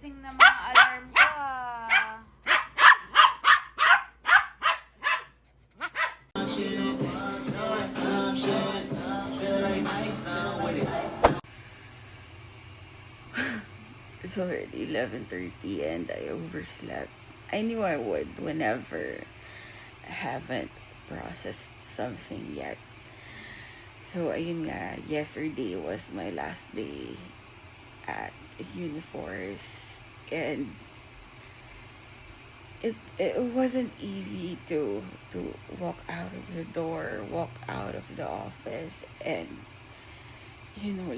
gising na mga alarm ko ah. It's already 11:30 and I overslept. I knew I would whenever I haven't processed something yet. So, ayun nga, yesterday was my last day at Uniforce, and it wasn't easy to walk out of the door, walk out of the office, and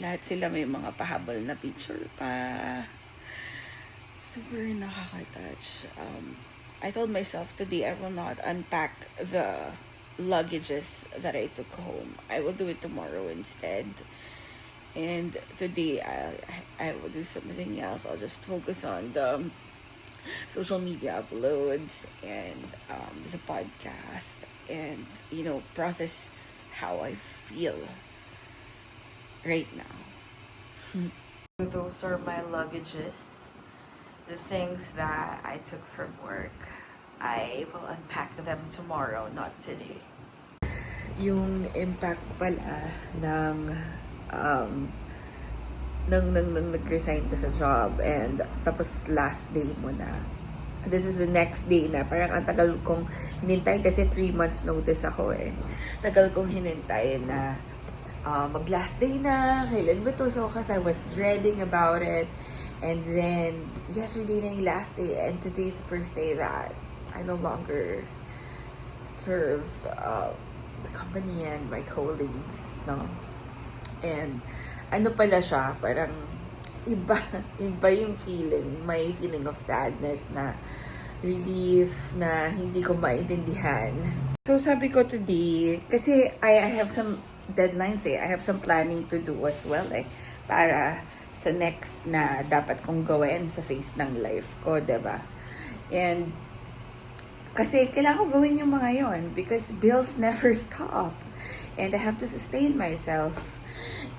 lahat sila may mga pahabol na picture pa. Super nakaka-touch. I told myself today I will not unpack the luggages that I took home. I will do it tomorrow instead. And today I will do something else. I'll just focus on the social media uploads and the podcast, and process how I feel right now. So those are my luggages, the things that I took from work. I will unpack them tomorrow, not today. Yung impact pala ng nag-resign ka sa job, and tapos last day mo na. This is the next day na. Parang ang tagal kong hinintay kasi 3 months notice ako eh. Tagal kong hinintay na mag last day na, kailan ba to? So, kasi I was dreading about it. And then, yesterday na yung last day, and today's the first day that I no longer serve the company and my colleagues, no? And, ano pala siya, parang iba yung feeling. May feeling of sadness, na relief, na hindi ko maintindihan. So, sabi ko today, kasi I have some deadlines eh. I have some planning to do as well eh. Para sa next na dapat kong gawin sa phase ng life ko, diba? And kasi kailangan ko gawin yung mga yon because bills never stop. And I have to sustain myself.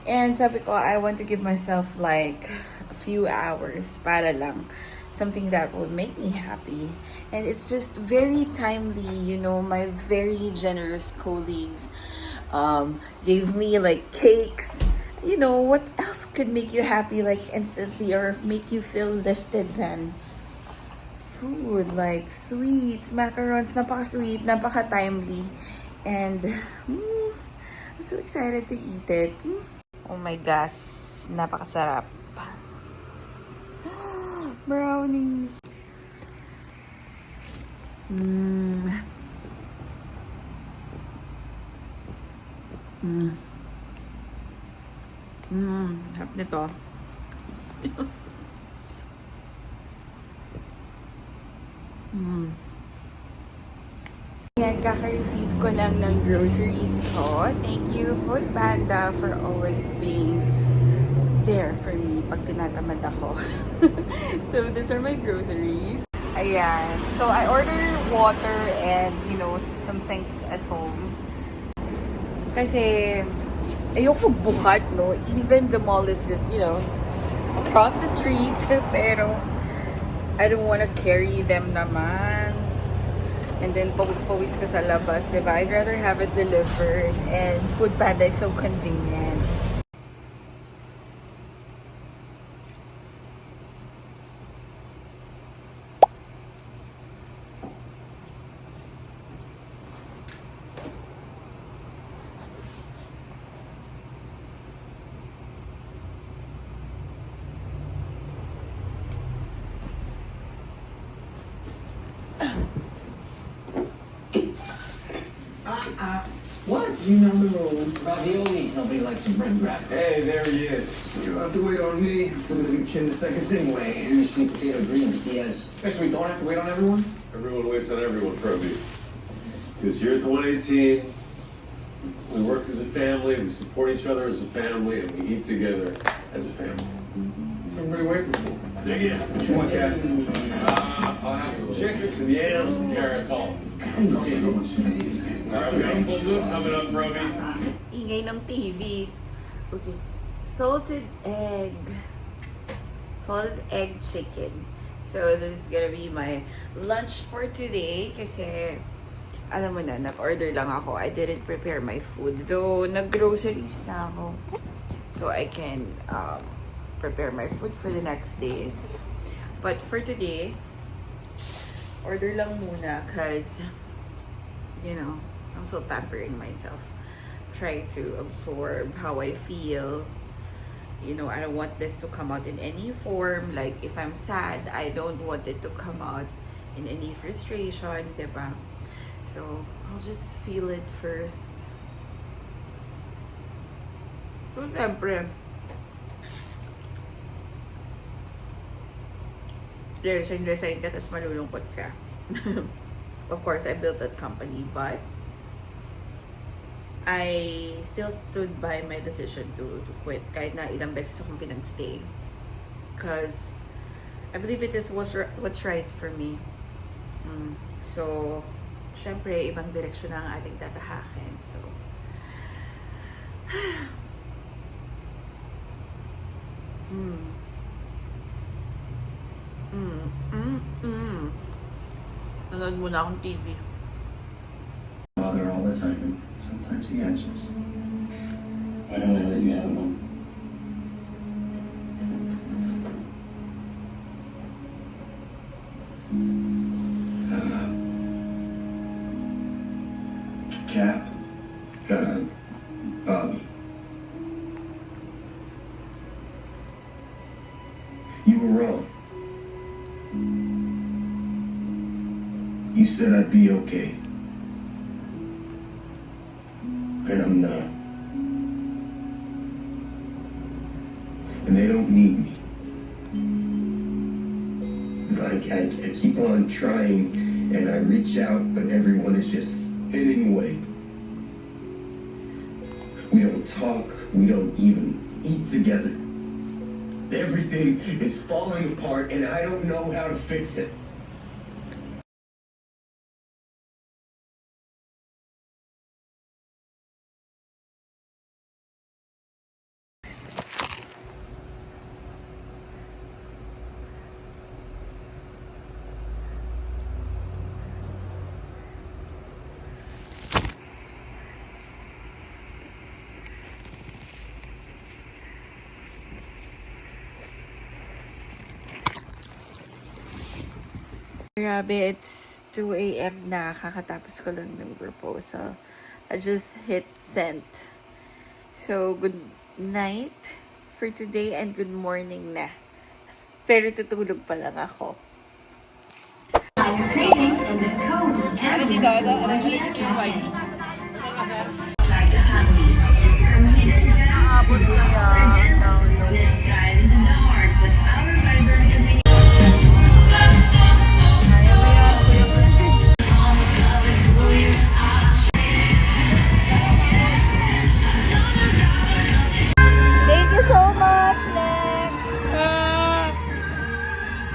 And sabi ko, I want to give myself like a few hours para lang something that would make me happy. And it's just very timely, my very generous colleagues gave me like cakes. What else could make you happy like instantly or make you feel lifted than food, like sweets, macarons, napaka-sweet, napaka-timely. And I'm so excited to eat it. Oh my gosh, napakasarap. Brownies. Sarap nito. Yan, kaka-receive ko lang ng groceries ko. Thank you, Foodpanda, for always being there for me pag tinatamad ako. So, these are my groceries. Ayan. So, I ordered water and, some things at home. Kasi, ayoko buhat, no? Even the mall is just, across the street. Pero, I don't wanna carry them naman. And then, pawis-pawis ka sa labas, diba? I'd rather have it delivered. And Foodpanda is so convenient. What? You know the rule. Ravioli. Nobody likes a bread wrap. Hey, there he is. You don't have to wait on me. I'm gonna be 10 seconds anyway. Here's sweet potato greens, Diaz. Guess we don't have to wait on everyone? Everyone waits on everyone, Proby. Because here at the 118, we work as a family, we support each other as a family, and we eat together as a family. What's everybody waiting for? Yeah. What you want, Cat? I'll have some chicken, some yams, some carrots, all. Alright, we got a full loop coming up, Proby. Ingay ng TV. Okay. Salted egg. Solid egg chicken. So, this is gonna be my lunch for today kasi alam mo na, nag-order lang ako. I didn't prepare my food. Though, nag-groceries na ako. So, I can prepare my food for the next days. But for today, order lang muna because, you know, I'm still pampering myself. Trying to absorb how I feel. You know, I don't want this to come out in any form. Like, if I'm sad, I don't want it to come out in any frustration, diba? So, I'll just feel it first. So, siyempre, resign ka, tapos malulungkot ka. Of course, I built that company, but I still stood by my decision to quit kahit na ilang beses akong pinag-stay. Because I believe it is what's right for me. So, syempre, ibang direksyon na ang ating tatahakin. So, nanood muna akong TV. Father all the time, and sometimes he answers. Why don't I let you have him? Cap, Bobby. You were wrong. You said I'd be okay. And I'm not. And they don't need me. Like, I keep on trying, and I reach out, but everyone is just spinning away. We don't talk, we don't even eat together. Everything is falling apart, and I don't know how to fix it. Grabe, it's 2 a.m. na. Kakatapos ko lang ng proposal. I just hit send. So, good night for today and good morning na. Pero tutulog pa lang ako. Cravings and the cozy ambience of Orgia Cafe. Like the family. From hidden gems to legends, let's dive into the heart of our vibrant community. Thank you so much, Lex!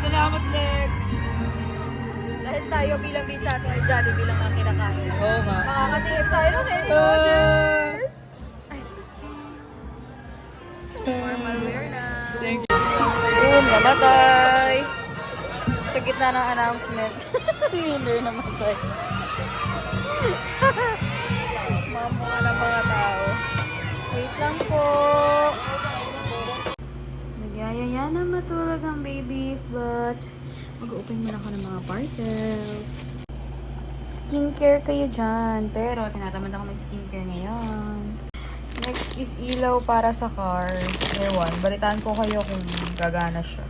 Salamat, Lex! Dahil tayo bilang Bichato ay Jollibee lang ang kinakain. Oo nga. Makakatingin tayo ng any orders! Formal wear na. Thank you. Boom, namatay! Sa gitna ng announcement. Winner namatay. Mamuha ng mga tao. Wait lang po. Nagyayaya na matulog ang babies, but mag-open muna ako ng mga parcels. Skincare kayo dyan. Pero tinatamad ako mag-skincare ngayon. Next is ilaw para sa car. Ewan, balitaan ko kayo kung gagana siya.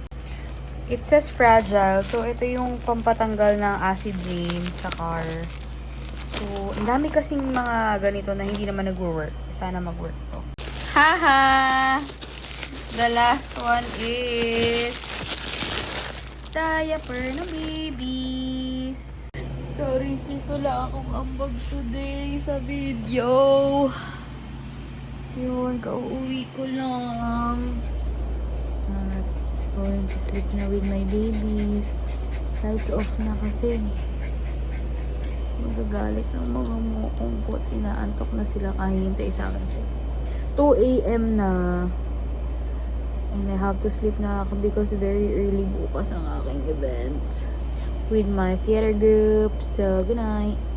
It says fragile. So, ito yung pampatanggal ng acid rain sa car. So, ang dami kasing mga ganito na hindi naman nag-work. Sana mag-work to. Haha! The last one is diaper ng babies. Sorry sis, wala akong ambag today sa video. Yun, kauuwi ko lang. At going to sleep na with my babies. Lights off na kasi. Magagalit ng mga mukungkot. Inaantok na sila kahihintay sa akin. 2 a.m. na. And I have to sleep na ako because very early bukas ang aking event with my theater group. So, good night.